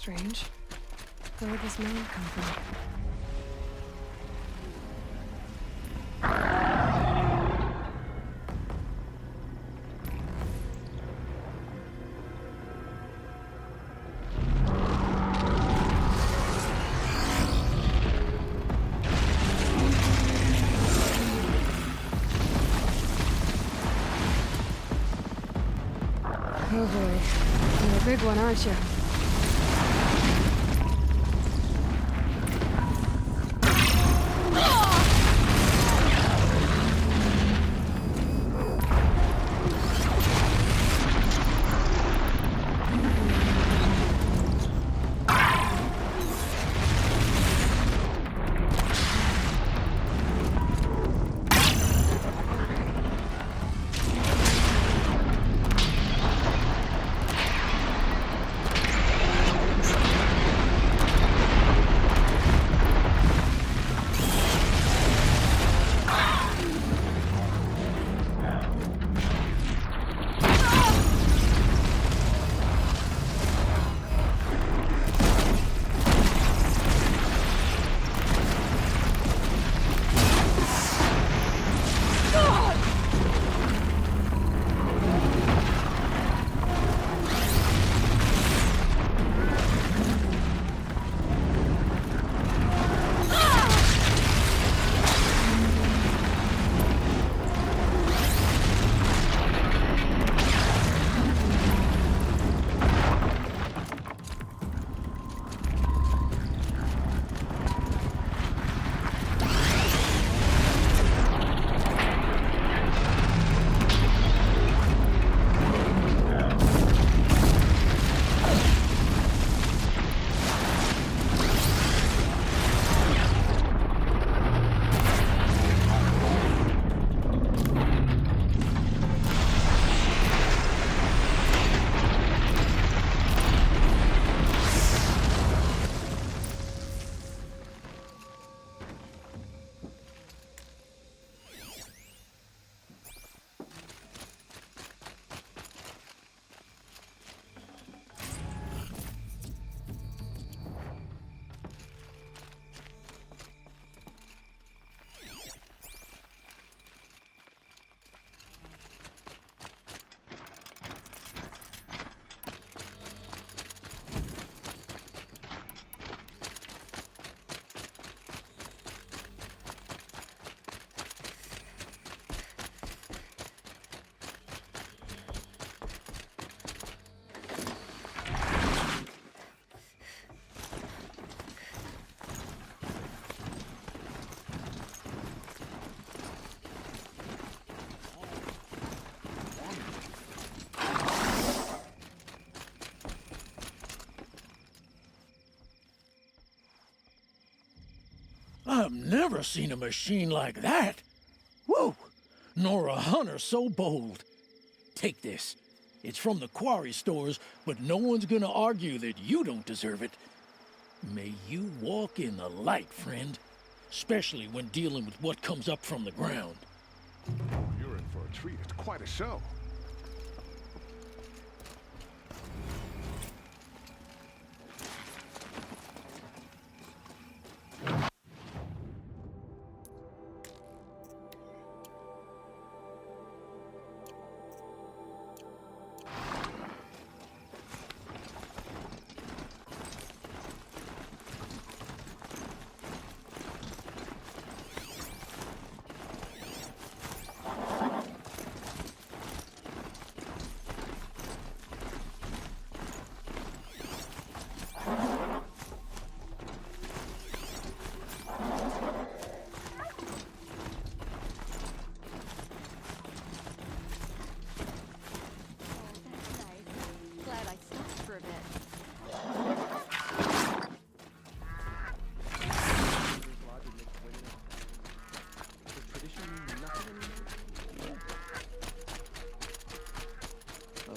strange. Where would this man come from? Oh boy, you're a big one, aren't you? I've never seen a machine like that. Whoa! Nor a hunter so bold. Take this. It's from the quarry stores, but no one's gonna argue that you don't deserve it. May you walk in the light, friend. Especially when dealing with what comes up from the ground. You're in for a treat. It's quite a show.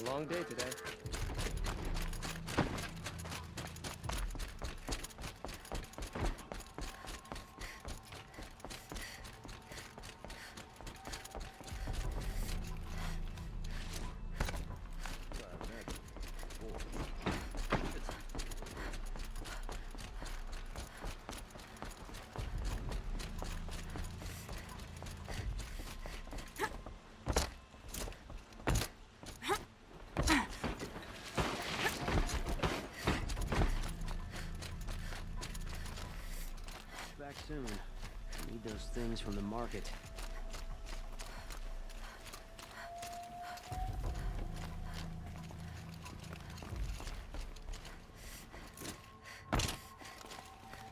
Long day today. those things from the market.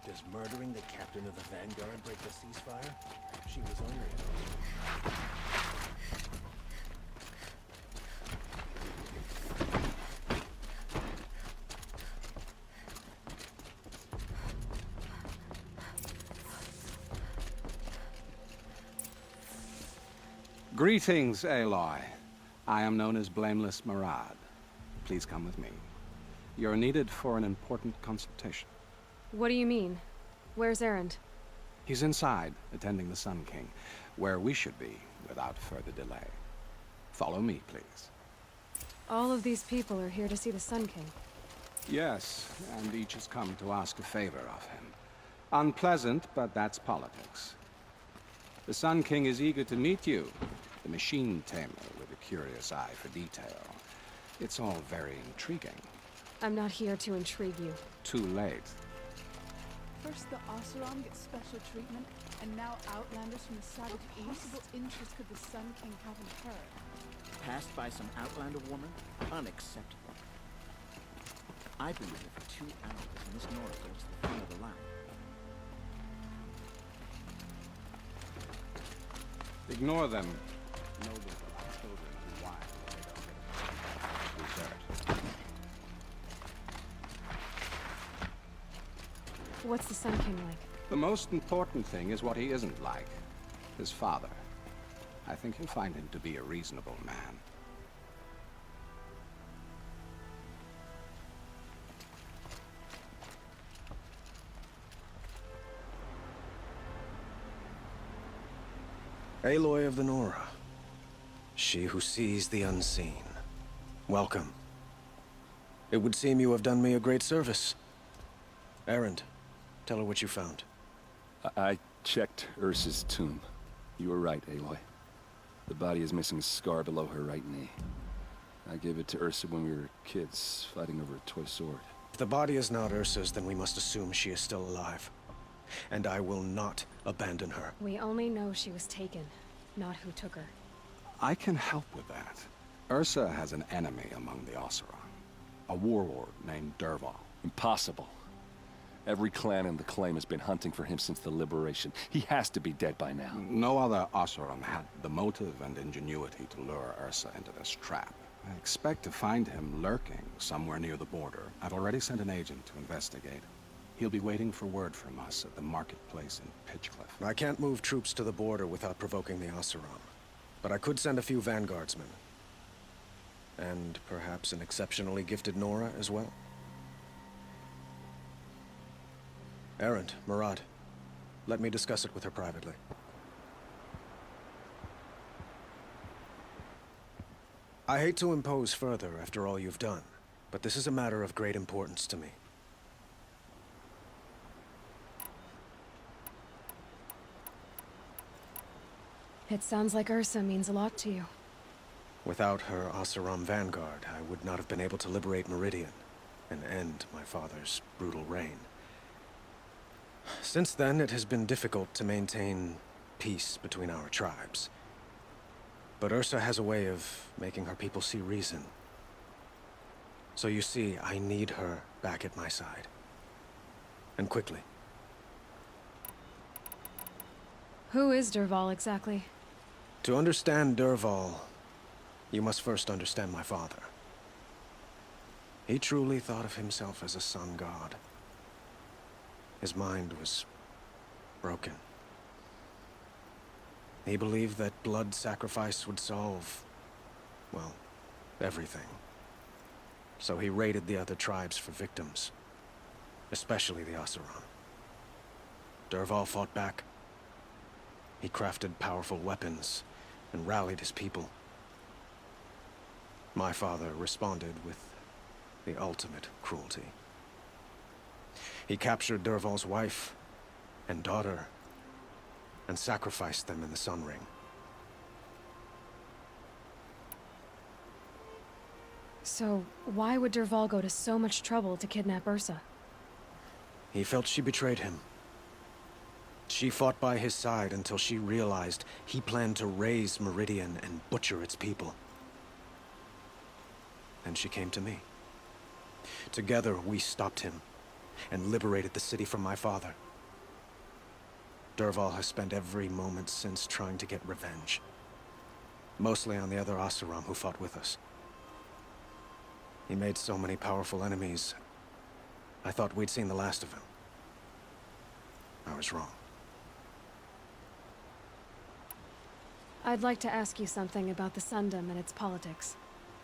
Does murdering the captain of the Vanguard break the ceasefire? She was only Greetings, Aloy. I am known as Blameless Murad. Please come with me. You're needed for an important consultation. What do you mean? Where's Erend? He's inside, attending the Sun King, where we should be, without further delay. Follow me, please. All of these people are here to see the Sun King. Yes, and each has come to ask a favor of him. Unpleasant, but that's politics. The Sun King is eager to meet you, the machine tamer with a curious eye for detail. It's all very intriguing. I'm not here to intrigue you. Too late. First the Oseram gets special treatment, and now Outlanders from the Savage East. What possible interest could the Sun King have in her? passed by some Outlander woman? Unacceptable. I've been with her for 2 hours, and Miss Nora goes to the front of the line. Ignore them. Nobles are like children who whine when they don't get a dessert. What's the Sun King like? The most important thing is what he isn't like. His father. I think you'll find him to be a reasonable man. Aloy of the Nora. She who sees the unseen. Welcome. It would seem you have done me a great service. Erend, tell her what you found. I checked Ursa's tomb. You were right, Aloy. The body is missing a scar below her right knee. I gave it to Ursa when we were kids, fighting over a toy sword. If the body is not Ursa's, then we must assume she is still alive. And I will not abandon her. We only know she was taken, not who took her. I can help with that. Ursa has an enemy among the Oseram. A warlord named Dervahl. Impossible. Every clan in the claim has been hunting for him since the liberation. He has to be dead by now. No other Oseram had the motive and ingenuity to lure Ursa into this trap. I expect to find him lurking somewhere near the border. I've already sent an agent to investigate. He'll be waiting for word from us at the marketplace in Pitchcliff. I can't move troops to the border without provoking the Oseram. But I could send a few vanguardsmen. And perhaps an exceptionally gifted Nora as well. Erend, Murad, let me discuss it with her privately. I hate to impose further after all you've done, but this is a matter of great importance to me. It sounds like Ursa means a lot to you. Without her Oseram vanguard, I would not have been able to liberate Meridian and end my father's brutal reign. Since then, it has been difficult to maintain peace between our tribes. But Ursa has a way of making her people see reason. So you see, I need her back at my side. And quickly. Who is Dervahl exactly? To understand Dervahl, you must first understand my father. He truly thought of himself as a sun god. His mind was broken. He believed that blood sacrifice would solve, well, everything. So he raided the other tribes for victims, especially the Oseram. Dervahl fought back. He crafted powerful weapons and rallied his people. My father responded with the ultimate cruelty. He captured Dervahl's wife and daughter and sacrificed them in the Sun Ring. So, why would Dervahl go to so much trouble to kidnap Ursa? He felt she betrayed him. She fought by his side until she realized he planned to raze Meridian and butcher its people. And she came to me. Together, we stopped him and liberated the city from my father. Dervahl has spent every moment since trying to get revenge. Mostly on the other Oseram who fought with us. He made so many powerful enemies, I thought we'd seen the last of him. I was wrong. I'd like to ask you something about the Sundom and its politics.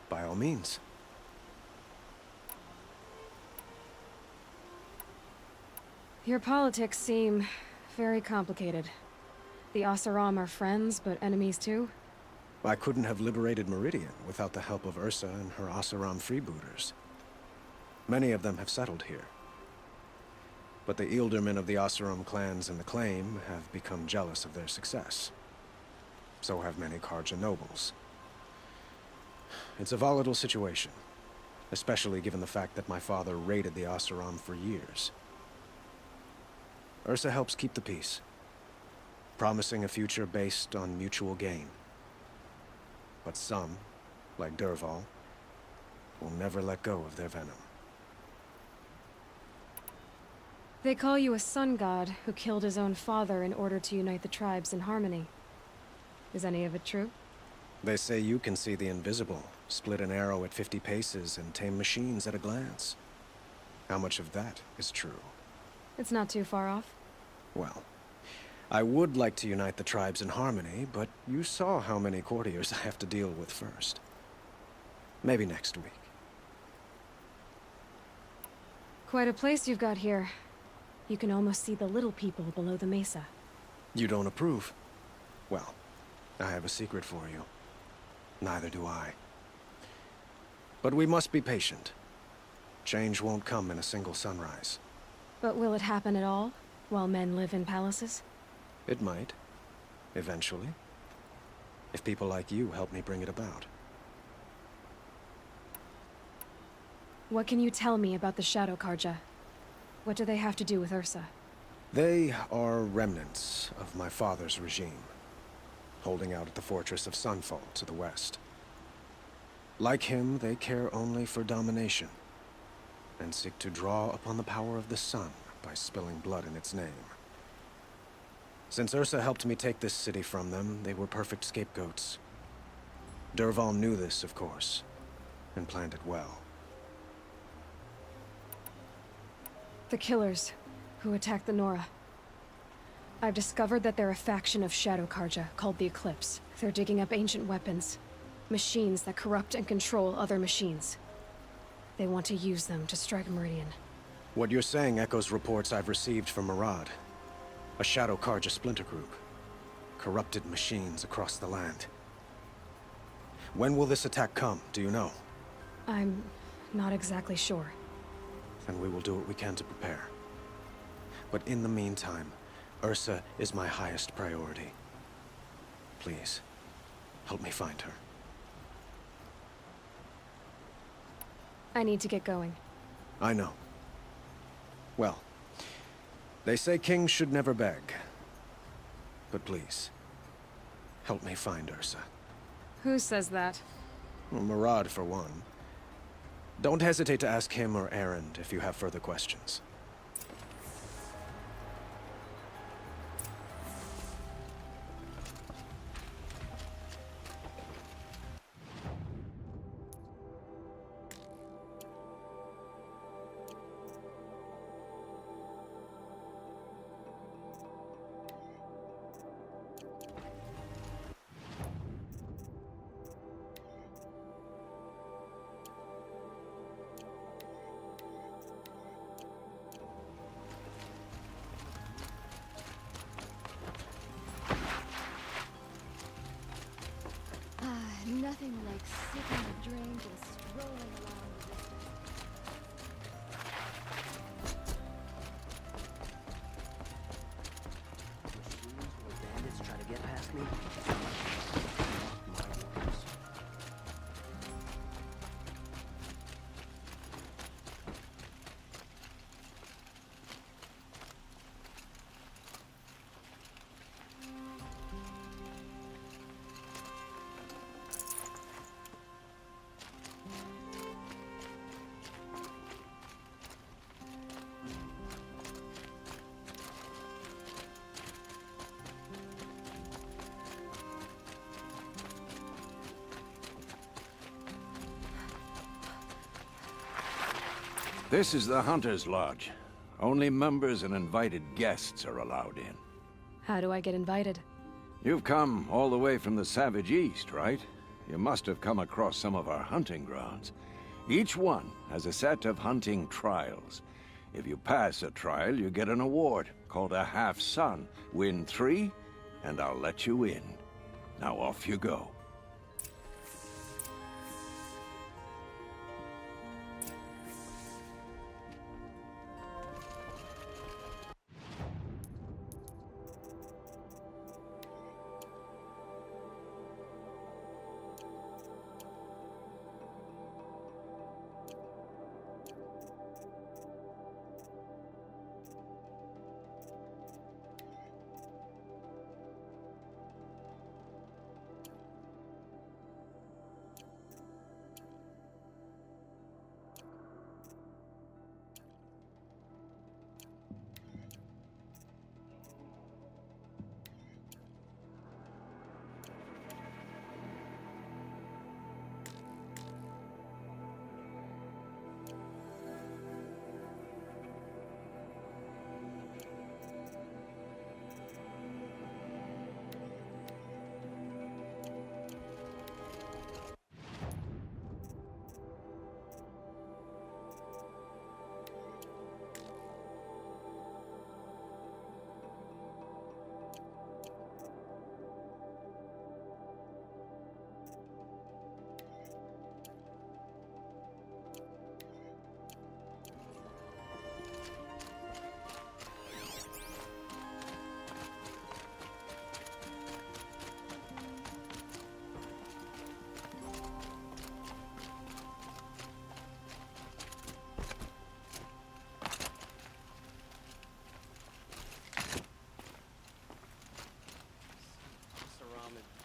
By all means. Your politics seem very complicated. The Oseram are friends, but enemies too? I couldn't have liberated Meridian without the help of Ursa and her Oseram freebooters. Many of them have settled here. But the Ealdormen of the Oseram clans in the Claim have become jealous of their success. So have many Karja nobles. It's a volatile situation, especially given the fact that my father raided the Oseram for years. Ursa helps keep the peace, promising a future based on mutual gain. But some, like Dervahl, will never let go of their venom. They call you a sun god who killed his own father in order to unite the tribes in harmony. Is any of it true? They say you can see the invisible, split an arrow at 50 paces, and tame machines at a glance. How much of that is true? It's not too far off. Well, I would like to unite the tribes in harmony, but you saw how many courtiers I have to deal with first. Maybe next week. Quite a place you've got here. You can almost see the little people below the mesa. You don't approve? Well, I have a secret for you. Neither do I. But we must be patient. Change won't come in a single sunrise. But will it happen at all, while men live in palaces? It might. Eventually. If people like you help me bring it about. What can you tell me about the Shadow Karja? What do they have to do with Ursa? They are remnants of my father's regime, holding out at the fortress of Sunfall to the west. Like him, they care only for domination, and seek to draw upon the power of the sun by spilling blood in its name. Since Ursa helped me take this city from them, they were perfect scapegoats. Dervahl knew this, of course, and planned it well. The killers, who attacked the Nora. I've discovered that they're a faction of Shadow Karja, called the Eclipse. They're digging up ancient weapons. Machines that corrupt and control other machines. They want to use them to strike Meridian. What you're saying echoes reports I've received from Murad. A Shadow Karja splinter group. Corrupted machines across the land. When will this attack come, do you know? I'm not exactly sure. Then we will do what we can to prepare. But in the meantime, Ursa is my highest priority. Please, help me find her. I need to get going. I know. Well, they say kings should never beg. But please, help me find Ursa. Who says that? Well, Murad, for one. Don't hesitate to ask him or Erend if you have further questions. Nothing like sipping a drink and strolling along the distance. Will bandits try to get past me? My orders. This is the Hunter's Lodge. Only members and invited guests are allowed in. How do I get invited? You've come all the way from the Savage East, right? You must have come across some of our hunting grounds. Each one has a set of hunting trials. If you pass a trial, you get an award called a half-sun. Win 3, and I'll let you in. Now off you go.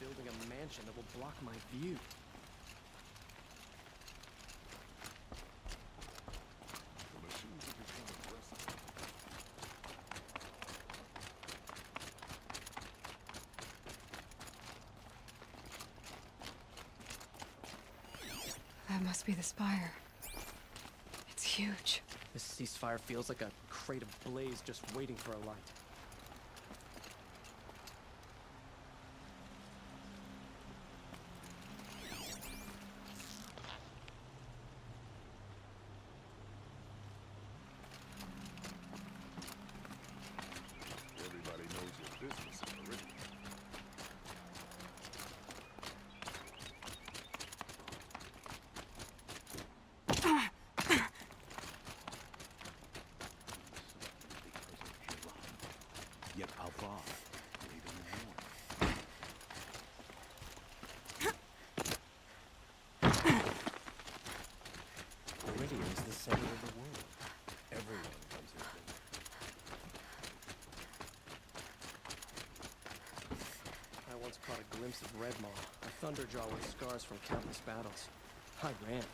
Building a mansion that will block my view. The machines have become aggressive. That must be the spire. It's huge. This ceasefire feels like a crate of blaze just waiting for a light. Everybody knows your business is original. Yet Alvar, late in the morning. Meridian is the center of the world. Everyone comes here. I once caught a glimpse of Redmaw, a thunderjaw with scars from countless battles. I ran.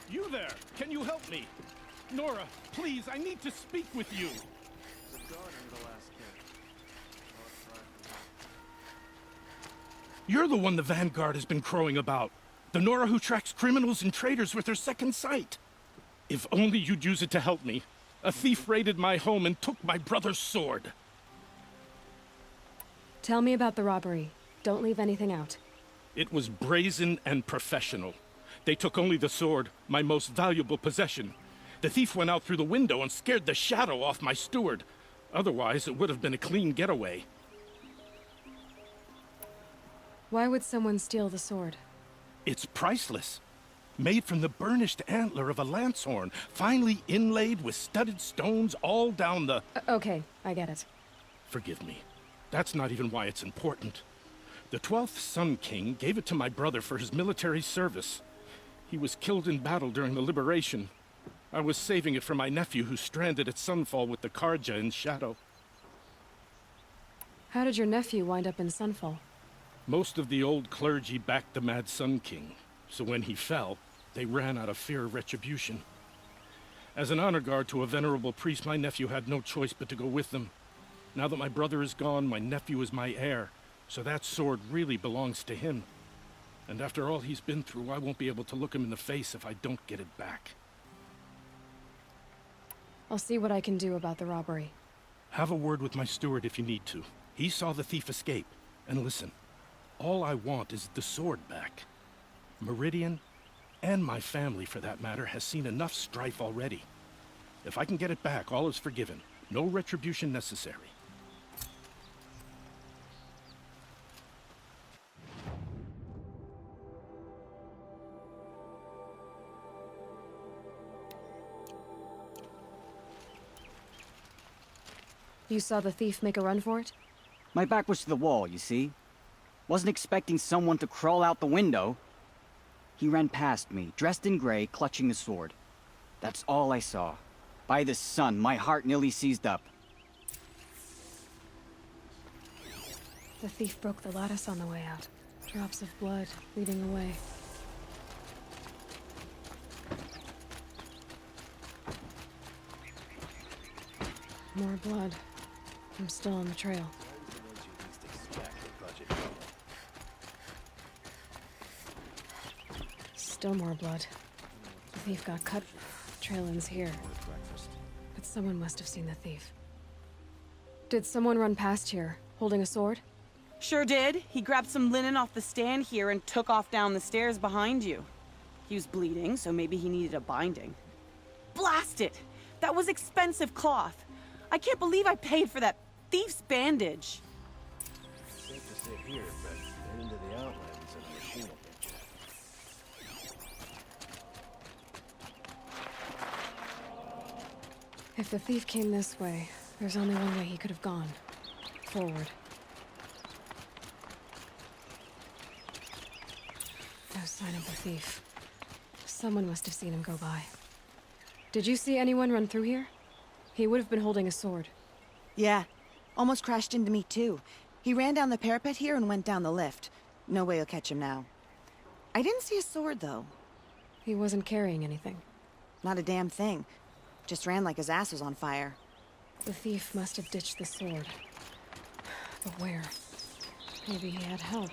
You there! Can you help me? Nora, please, I need to speak with you. The guard under the last king. You're the one the Vanguard has been crowing about. The Nora who tracks criminals and traitors with her second sight. If only you'd use it to help me. A thief raided my home and took my brother's sword. Tell me about the robbery. Don't leave anything out. It was brazen and professional. They took only the sword, my most valuable possession. The thief went out through the window and scared the shadow off my steward. Otherwise, it would have been a clean getaway. Why would someone steal the sword? It's priceless. Made from the burnished antler of a lancehorn, finely inlaid with studded stones all down the... Okay, I get it. Forgive me. That's not even why it's important. The 12th Sun King gave it to my brother for his military service. He was killed in battle during the Liberation. I was saving it for my nephew who's stranded at Sunfall with the Karja in Shadow. How did your nephew wind up in Sunfall? Most of the old clergy backed the Mad Sun King, so when he fell, they ran out of fear of retribution. As an honor guard to a venerable priest, my nephew had no choice but to go with them. Now that my brother is gone, my nephew is my heir, so that sword really belongs to him. And after all he's been through, I won't be able to look him in the face if I don't get it back. I'll see what I can do about the robbery. Have a word with my steward if you need to. He saw the thief escape. And listen, all I want is the sword back. Meridian, and my family for that matter, has seen enough strife already. If I can get it back, all is forgiven. No retribution necessary. You saw the thief make a run for it? My back was to the wall, you see? Wasn't expecting someone to crawl out the window. He ran past me, dressed in gray, clutching the sword. That's all I saw. By the sun, my heart nearly seized up. The thief broke the lattice on the way out. Drops of blood leading away. More blood. I'm still on the trail. Still more blood. The thief got cut. Trail ends here. But someone must have seen the thief. Did someone run past here, holding a sword? Sure did. He grabbed some linen off the stand here and took off down the stairs behind you. He was bleeding, so maybe he needed a binding. Blast it! That was expensive cloth. I can't believe I paid for that thief's bandage. Safe to sit here, but head into the outlands and the machine will get you. If the thief came this way, there's only one way he could have gone. Forward. No sign of the thief. Someone must have seen him go by. Did you see anyone run through here? He would have been holding a sword. Yeah. Almost crashed into me, too. He ran down the parapet here and went down the lift. No way you'll catch him now. I didn't see a sword, though. He wasn't carrying anything. Not a damn thing. Just ran like his ass was on fire. The thief must have ditched the sword. But where? Maybe he had help.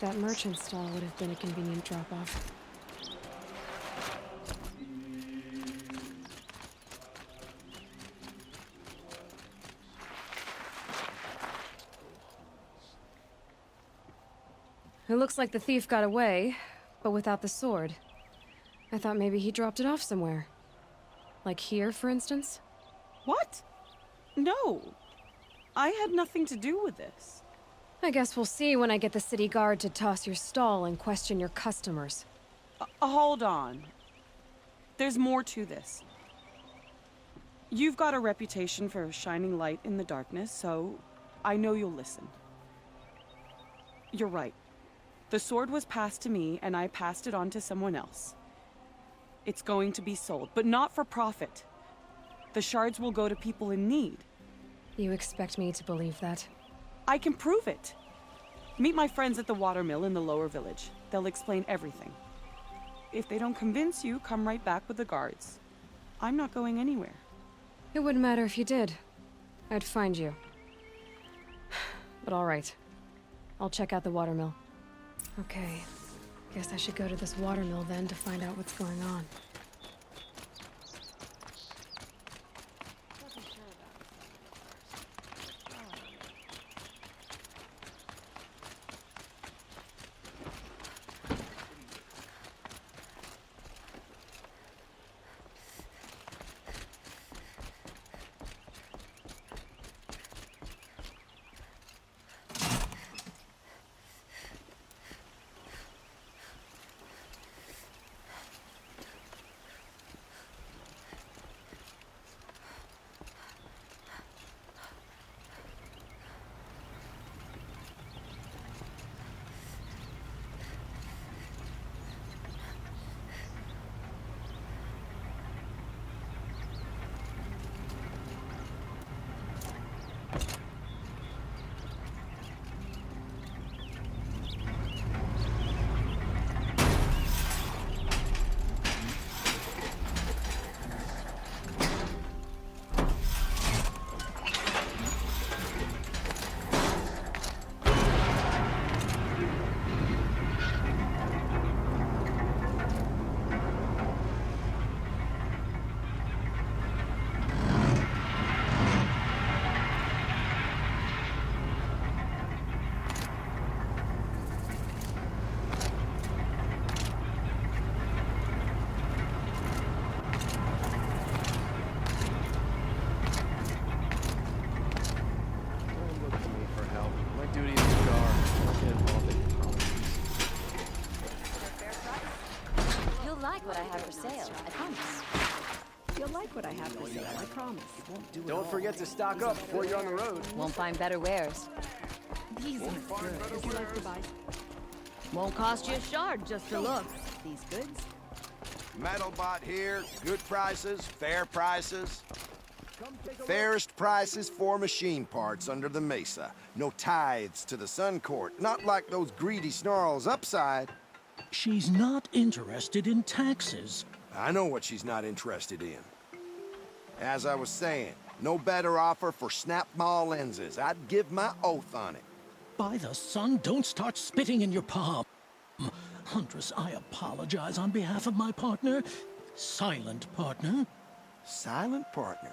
That merchant stall would have been a convenient drop-off. It looks like the thief got away, but without the sword. I thought maybe he dropped it off somewhere. Like here, for instance? What? No. I had nothing to do with this. I guess we'll see when I get the city guard to toss your stall and question your customers. Hold on. There's more to this. You've got a reputation for shining light in the darkness, so I know you'll listen. You're right. The sword was passed to me, and I passed it on to someone else. It's going to be sold, but not for profit. The shards will go to people in need. You expect me to believe that? I can prove it. Meet my friends at the watermill in the lower village. They'll explain everything. If they don't convince you, come right back with the guards. I'm not going anywhere. It wouldn't matter if you did. I'd find you. But all right. I'll check out the watermill. Okay. Guess I should go to this watermill then to find out what's going on. promise. Don't forget to stock up before you're on the road. Won't find better wares. These are good. Would you like to buy? Won't cost you a shard just to look. These goods? Metalbot here, good prices, fair prices. Fairest prices for machine parts under the mesa. No tithes to the Sun Court, not like those greedy snarls upside. She's not interested in taxes. I know what she's not interested in. As I was saying, no better offer for snap-maw lenses. I'd give my oath on it. By the sun, don't start spitting in your palm. Huntress, I apologize on behalf of my partner. Silent partner. Silent partner?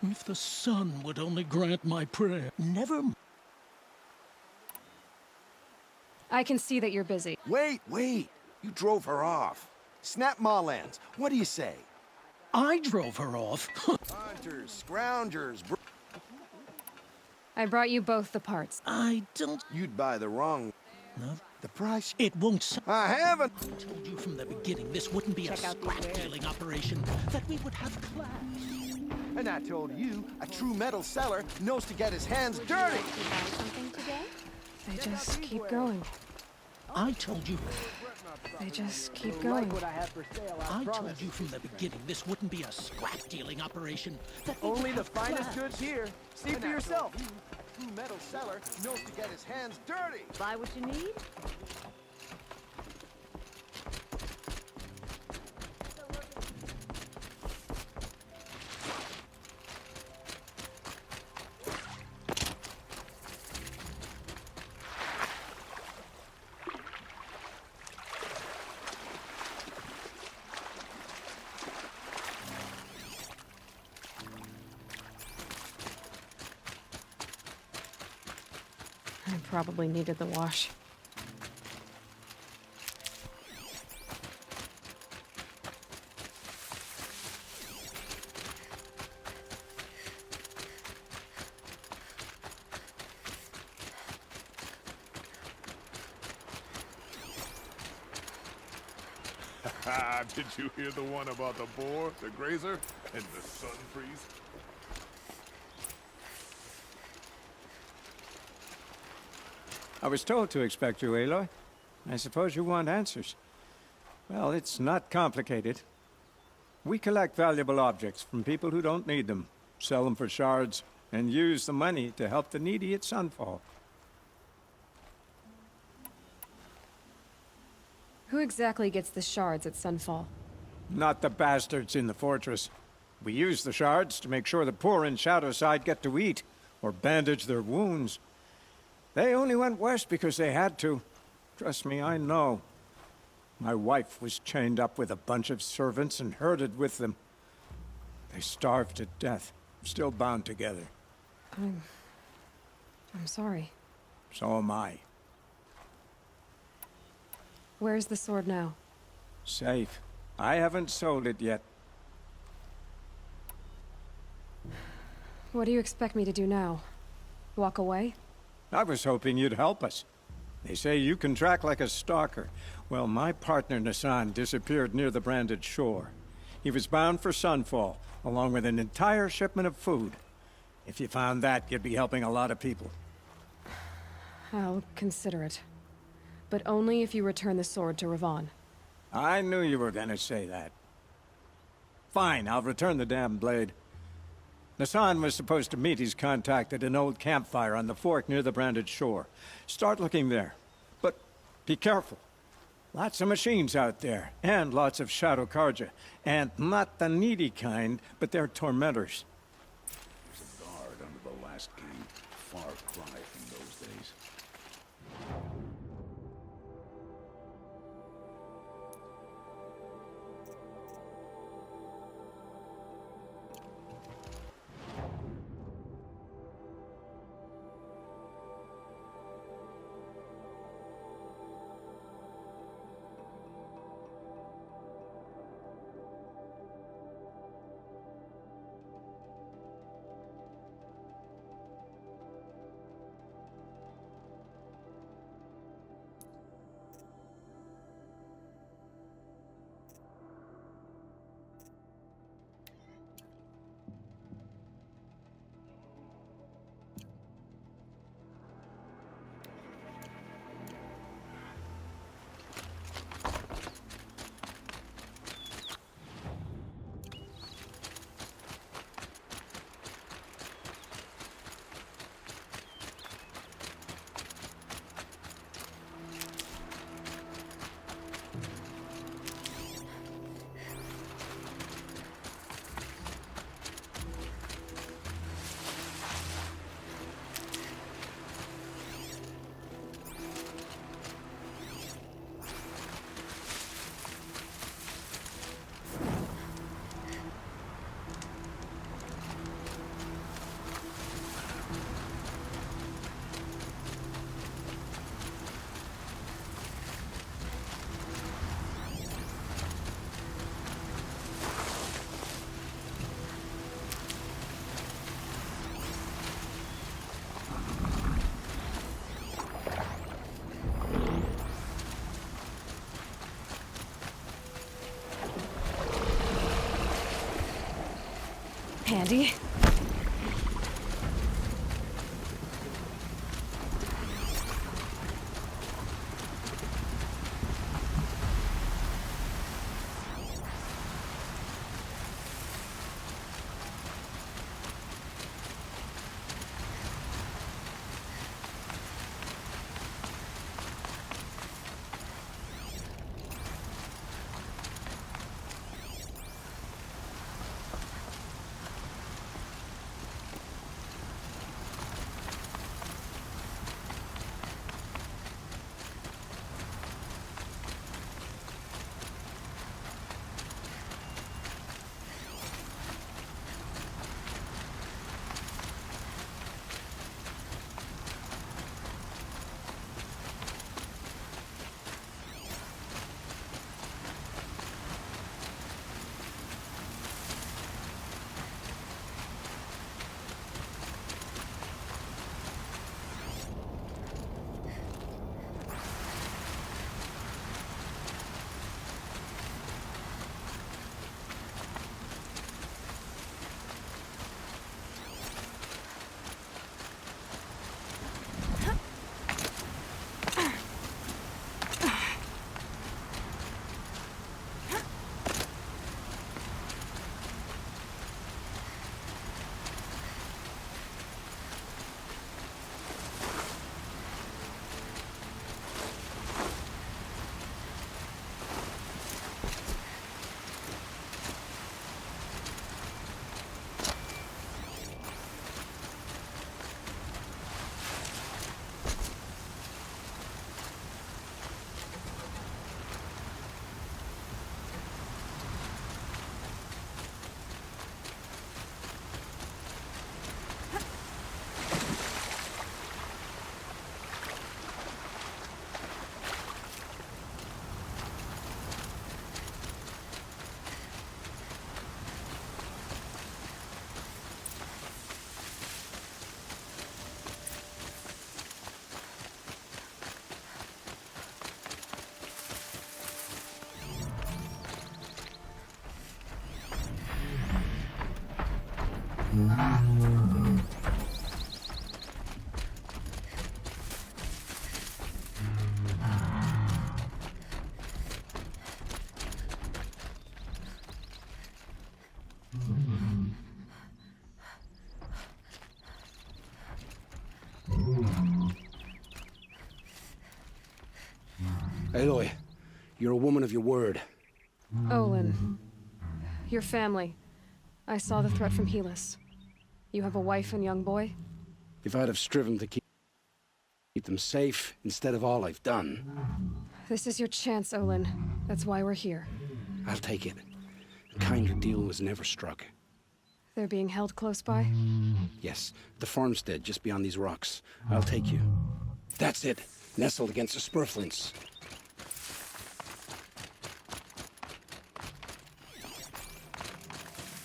If the sun would only grant my prayer. Never. I can see that you're busy. Wait. You drove her off. Snap-maw lens. What do you say? I drove her off. Hunters, scroungers. I brought you both the parts. I don't... You'd buy the wrong... No. The price? It won't... I haven't! I told you from the beginning this wouldn't be a scrap-dealing operation, that we would have class. And I told you, a true metal seller knows to get his hands dirty! Something today? They just keep going. I told you... They just keep going. I told you from the beginning this wouldn't be a scrap-dealing operation, that we Only would the have finest class. goods here. See for yourself. A true metal seller knows to get his hands dirty! Buy what you need? I probably needed the wash. Did you hear the one about the boar, the grazer, and the sun priest? I was told to expect you, Aloy. I suppose you want answers. Well, it's not complicated. We collect valuable objects from people who don't need them, sell them for shards, and use the money to help the needy at Sunfall. Who exactly gets the shards at Sunfall? Not the bastards in the fortress. We use the shards to make sure the poor in Shadowside get to eat, or bandage their wounds. They only went west because they had to. Trust me, I know. My wife was chained up with a bunch of servants and herded with them. They starved to death, still bound together. I'm sorry. So am I. Where's the sword now? Safe. I haven't sold it yet. What do you expect me to do now? Walk away? I was hoping you'd help us. They say you can track like a stalker. Well, my partner Nassan disappeared near the branded shore. He was bound for Sunfall, along with an entire shipment of food. If you found that, you'd be helping a lot of people. I'll consider it. But only if you return the sword to Ravon. I knew you were gonna say that. Fine, I'll return the damn blade. Nassan was supposed to meet his contact at an old campfire on the fork near the branded shore. Start looking there. But be careful. Lots of machines out there, and lots of Shadow Karja. And not the needy kind, but they're tormentors. There's a guard under the last king. Far cry from those days. Handy. Aloy, you're a woman of your word. Olin. Your family. I saw the threat from Helis. You have a wife and young boy? If I'd have striven to keep them safe instead of all I've done. This is your chance, Olin. That's why we're here. I'll take it. A kinder deal was never struck. They're being held close by? Yes, the farmstead just beyond these rocks. I'll take you. That's it. Nestled against the spurflints.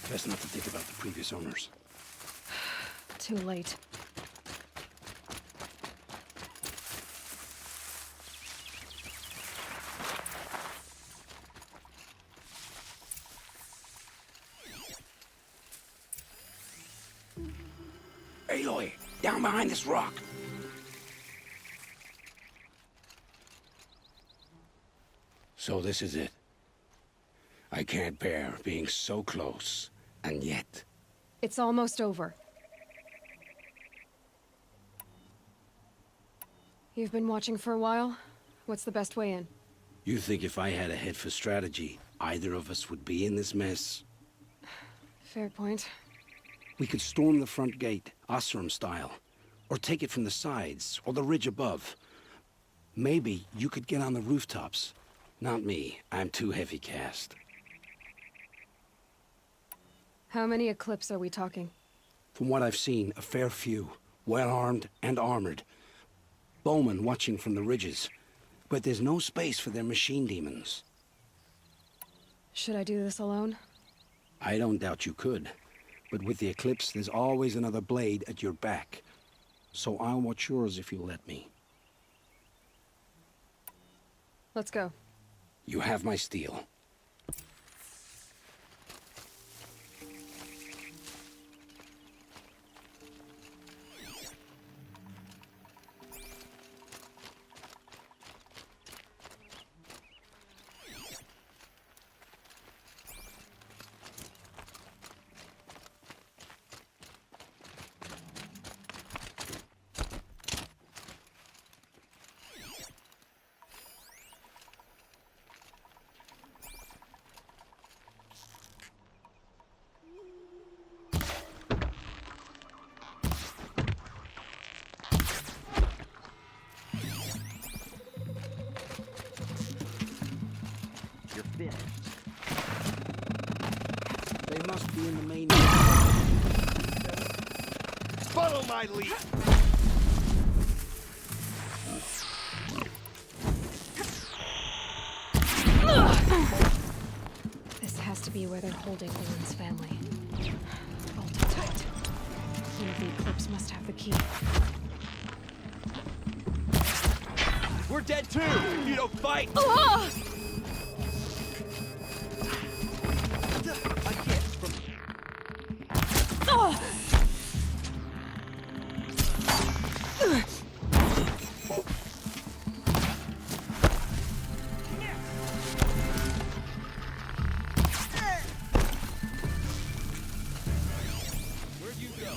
Best not to think about the previous owners. Too late. Aloy, down behind this rock. So this is it. I can't bear being so close, and yet... It's almost over. You've been watching for a while? What's the best way in? You think if I had a head for strategy, either of us would be in this mess? Fair point. We could storm the front gate, Osram style, or take it from the sides, or the ridge above. Maybe you could get on the rooftops. Not me. I'm too heavy cast. How many Eclipse are we talking? From what I've seen, a fair few. Well-armed and armored. Bowmen watching from the ridges. But there's no space for their machine demons. Should I do this alone? I don't doubt you could. But with the Eclipse, there's always another blade at your back. So I'll watch yours if you let me. Let's go. You have my steel. Follow my lead! This has to be where they're holding Owen's family. Vault it tight. One of the Eclipse must have the key. We're dead too, if you don't fight! I can't from... Where'd you go?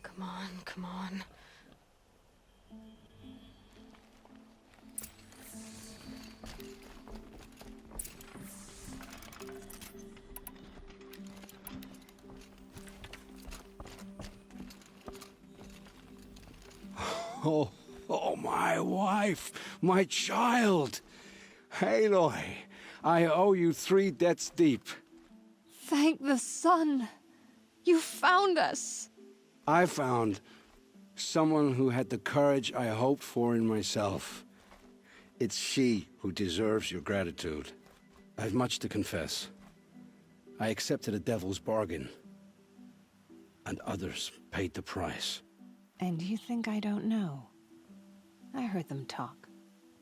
Come on, come on. Oh, my wife, my child. Aloy, I owe you 3 debts deep. Thank the sun. You found us. I found someone who had the courage I hoped for in myself. It's she who deserves your gratitude. I've much to confess. I accepted a devil's bargain, and others paid the price. And you think I don't know? I heard them talk.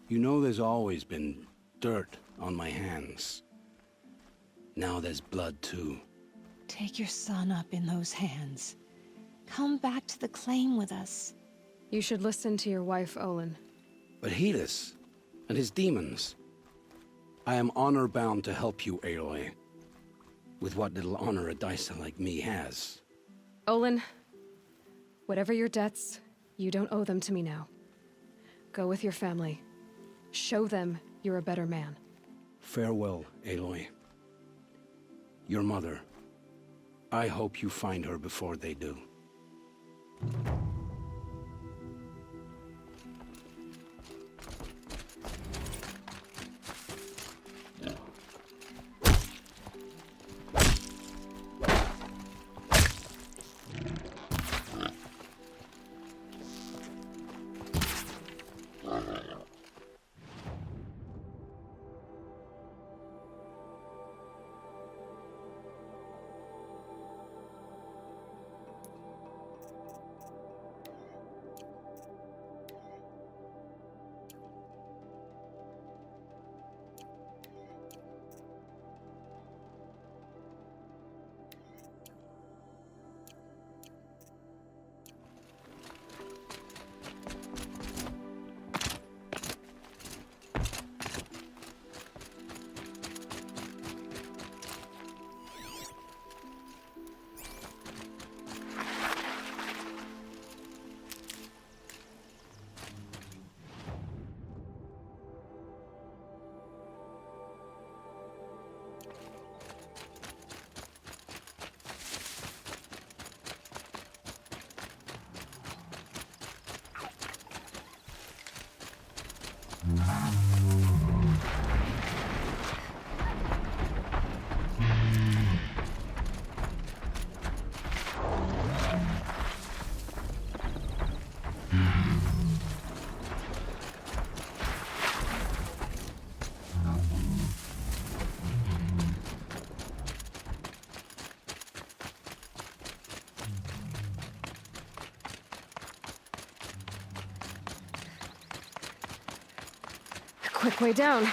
You know there's always been dirt on my hands. Now there's blood too. Take your son up in those hands. Come back to the claim with us. You should listen to your wife, Olin. But Helis and his demons. I am honor-bound to help you, Aloy. With what little honor a Dysa like me has. Olin, whatever your debts, you don't owe them to me now. Go with your family. Show them you're a better man. Farewell, Aloy. Your mother. I hope you find her before they do. Quick way down.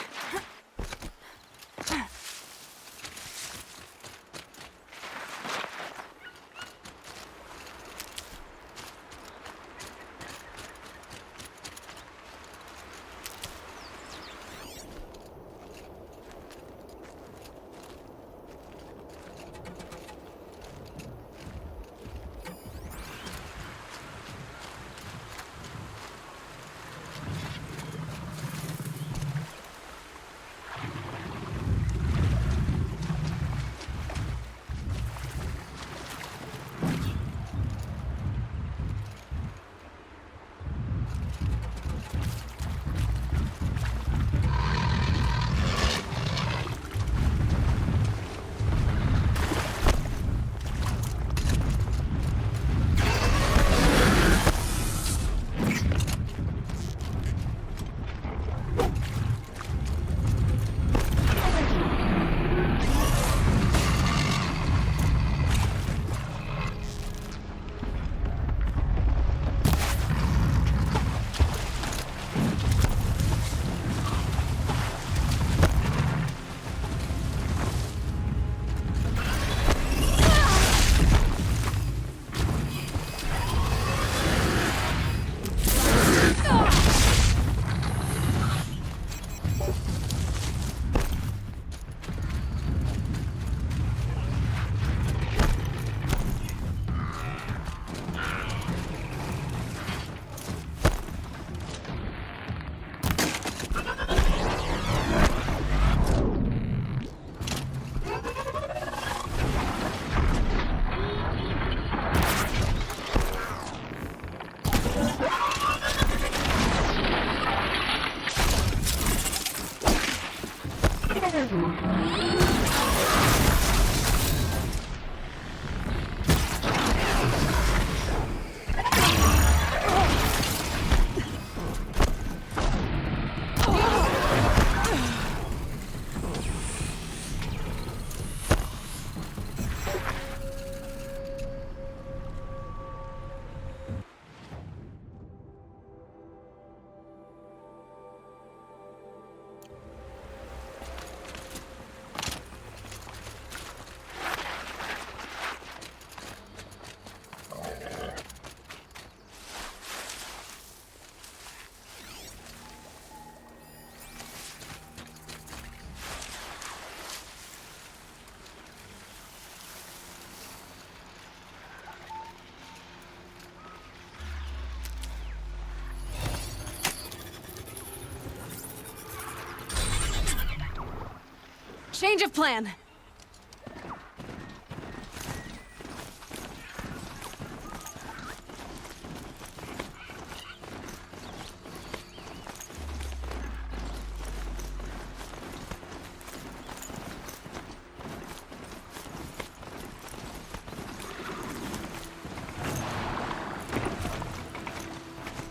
Change of plan.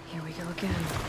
Here we go again.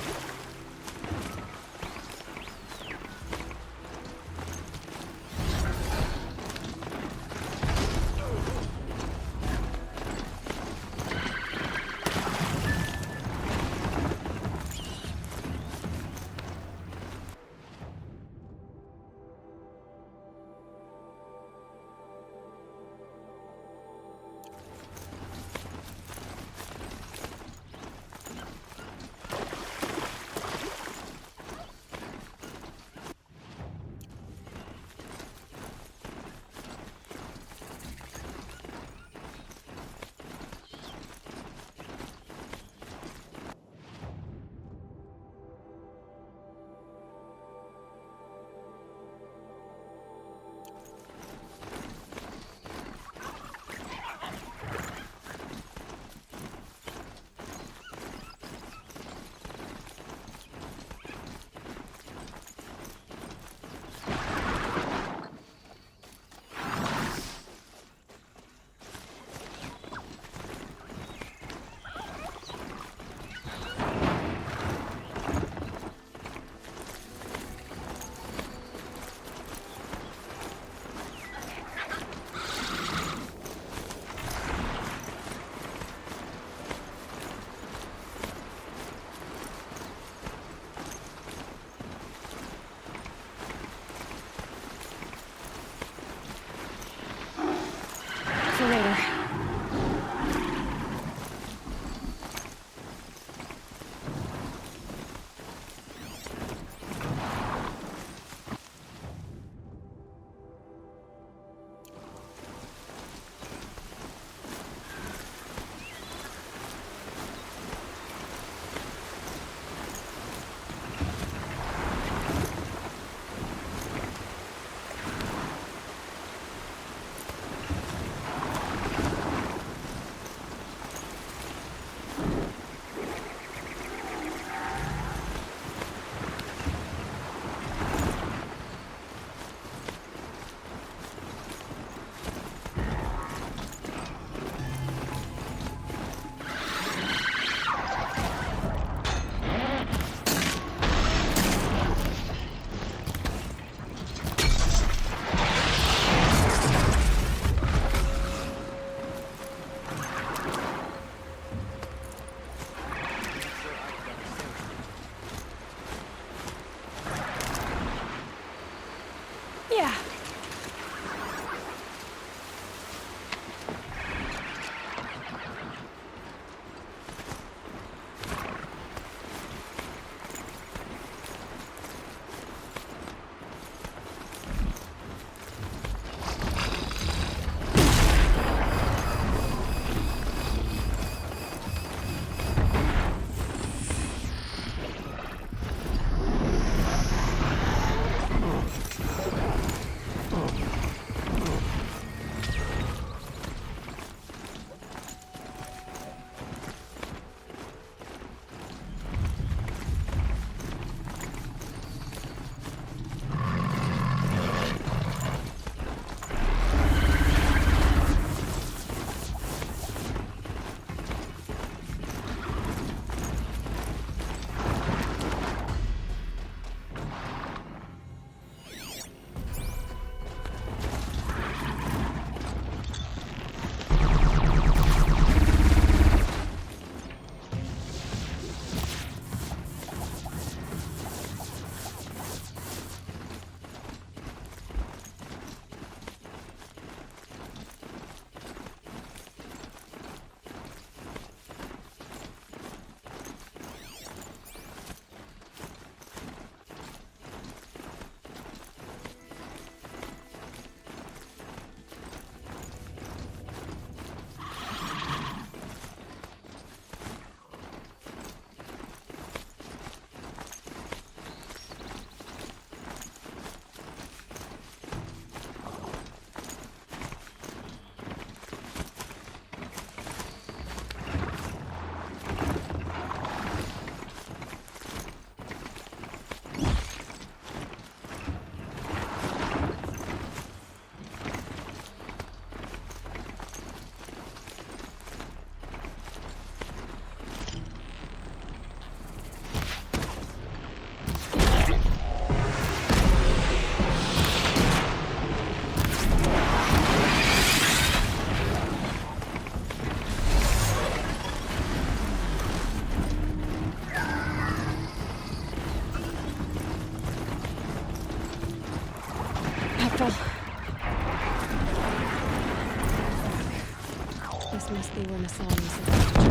exactly where Nassan was supposed to check.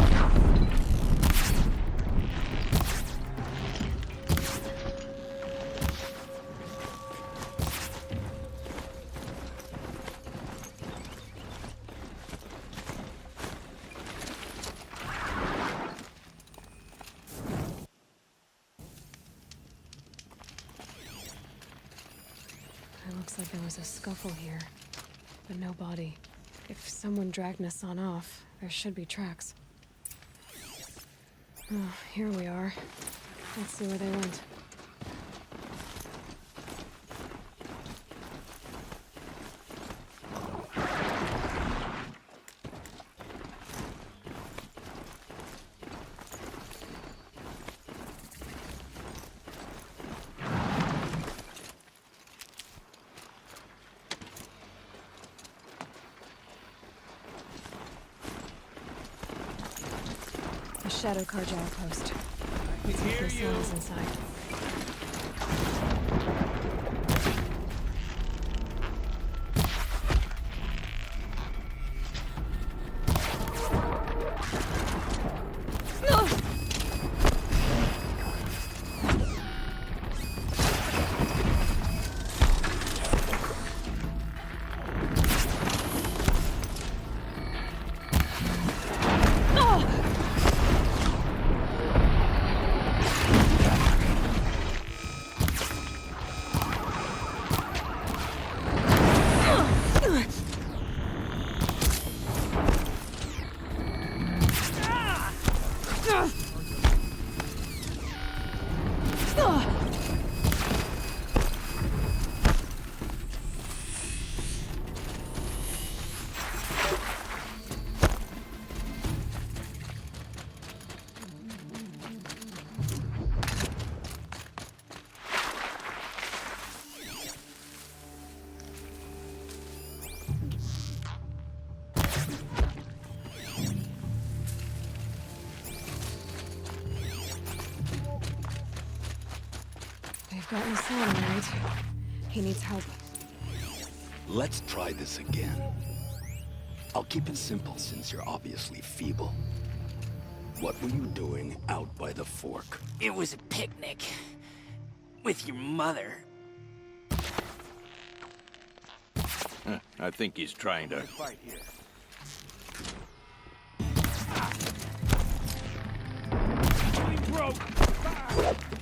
It looks like there was a scuffle here, but no body. If someone dragged Nassan off, there should be tracks. Oh, here we are. Let's see where they went. A Shadow Carja outpost. Let's hope Nassan is inside. They've got Nassan, all right. He needs help. Let's try this again. I'll keep it simple since you're obviously feeble. What were you doing out by the fork? It was a picnic. With your mother. I think he's trying to... Fight here.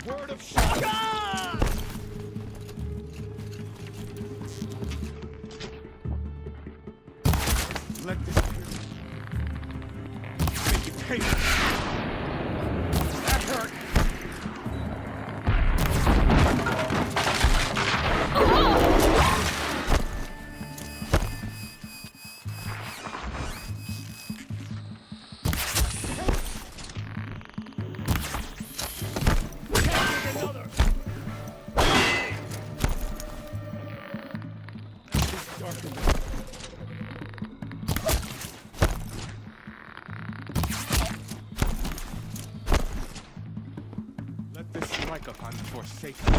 Word of shot! Let this make it pay. That hurt. Let this strike upon the Forsaken.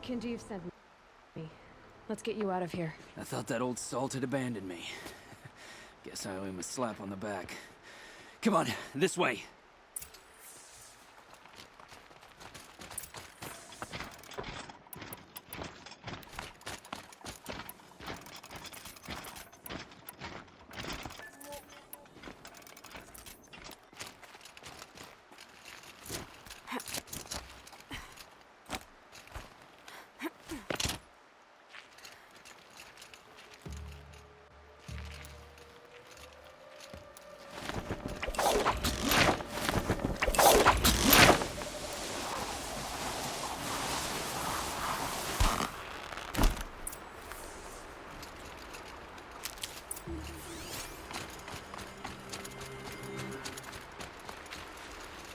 Kinji sent me. Let's get you out of here. I thought that old salt had abandoned me. Guess I owe him a slap on the back. Come on, this way.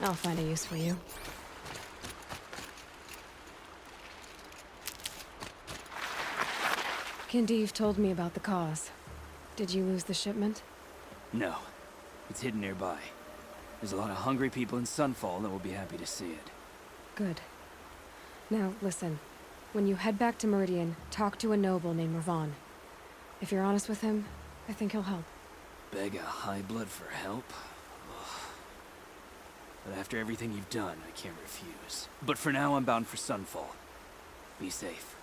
I'll find a use for you. Kindeev told me about the cause. Did you lose the shipment? No. It's hidden nearby. There's a lot of hungry people in Sunfall that will be happy to see it. Good. Now, listen. When you head back to Meridian, talk to a noble named Ravon. If you're honest with him, I think he'll help. Beg a high blood for help? Ugh. But after everything you've done, I can't refuse. But for now, I'm bound for Sunfall. Be safe.